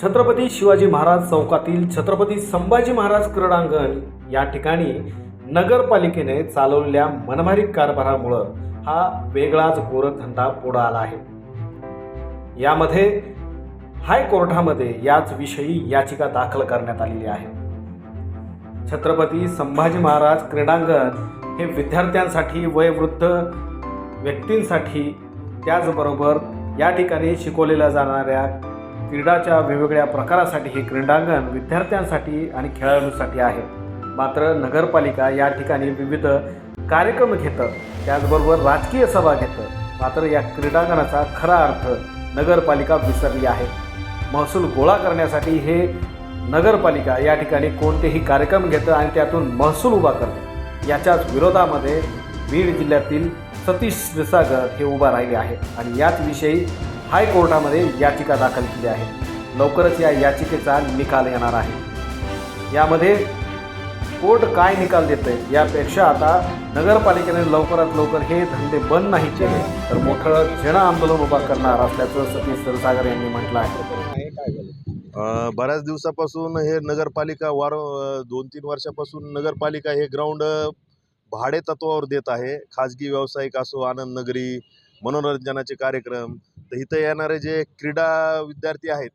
छत्रपती शिवाजी महाराज चौकातील छत्रपती संभाजी महाराज क्रीडांगण या ठिकाणी नगरपालिकेने चालवलेल्या मनमारी कारभारामुळं हा वेगळाच गोरधंदा पुढे आला आहे। यामध्ये हायकोर्टामध्ये याच विषयी याचिका दाखल करण्यात आलेली आहे। छत्रपती संभाजी महाराज क्रीडांगण हे विद्यार्थ्यांसाठी, वयोवृद्ध व्यक्तींसाठी, त्याचबरोबर या ठिकाणी शिकवलेल्या जाणाऱ्या क्रीडाच्या वेगवेगळ्या प्रकारासाठी हे क्रीडांगण विद्यार्थ्यांसाठी आणि खेळाडूंसाठी आहे। मात्र नगरपालिका या ठिकाणी विविध कार्यक्रम घेतं, त्याचबरोबर राजकीय सभा घेतं। मात्र या क्रीडांगणाचा खरा अर्थ नगरपालिका विसरली आहे। महसूल गोळा करण्यासाठी हे नगरपालिका या ठिकाणी कोणतेही कार्यक्रम घेतं आणि त्यातून महसूल उभा करते। याच्याच विरोधामध्ये बीड जिल्ह्यातील सतीश क्षीरसागर हे उभा राहिले आहे आणि याच विषयी हायकोर्टामध्ये याचिका दाखल केली आहे। लवकरच या याचिकेचा निकाल येणार आहे। यामध्ये कोर्ट काय निकाल देते यापेक्षा आता नगरपालिकेने लवकरात लवकर हे धंदे बंद नाही केले तर मोठं जन आंदोलन उभा करणार असल्याचं सतीश क्षीरसागर यांनी म्हटलं आहे। बऱ्याच दिवसापासून हे नगरपालिका 2-3 वर्षापासून नगरपालिका हे ग्राउंड भाडे तत्वावर देत आहे। खाजगी व्यावसायिक असो, आनंद नगरी, मनोरंजनाचे कार्यक्रम, तर इथं येणारे जे क्रीडा विद्यार्थी आहेत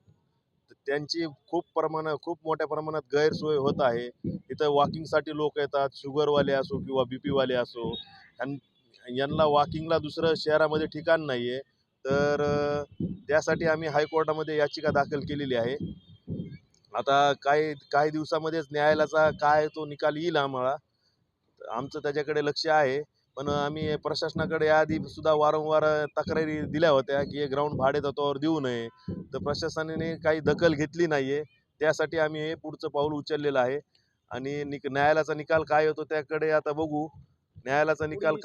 त्यांची खूप मोठ्या प्रमाणात गैरसोय होत आहे। इथं वॉकिंगसाठी लोक येतात, शुगरवाले असो किंवा बीपीवाले असो, यांना वॉकिंगला दुसरं शहरामध्ये ठिकाण नाही आहे। तर त्यासाठी आम्ही हायकोर्टामध्ये याचिका दाखल केलेली आहे। आता काही दिवसामध्येच न्यायालयाचा काय तो निकाल येईल आम्हाला, आमचं त्याच्याकडे लक्ष आहे। पण आम्ही प्रशासनाकडे याआधी सुद्धा वारंवार तक्रारी दिल्या होत्या की हे ग्राउंड भाडे तत्वावर देऊ नये, तर प्रशासनाने काही दखल घेतली नाही आहे। त्यासाठी आम्ही हे पुढचं पाऊल उचललेलं आहे आणि न्यायालयाचा निकाल काय होतो त्याकडे आता बघू। न्यायालयाचा निकाल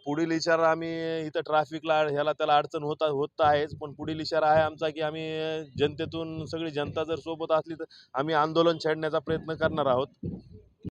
पुढील इशारा आम्ही इथं ट्रॅफिकला ह्याला त्याला अडचण होत आहेच, पण पुढील इशारा आहे आमचा की आम्ही जनतेतून सगळी जनता जर सोबत असली तर आम्ही आंदोलन छेडण्याचा प्रयत्न करणार आहोत।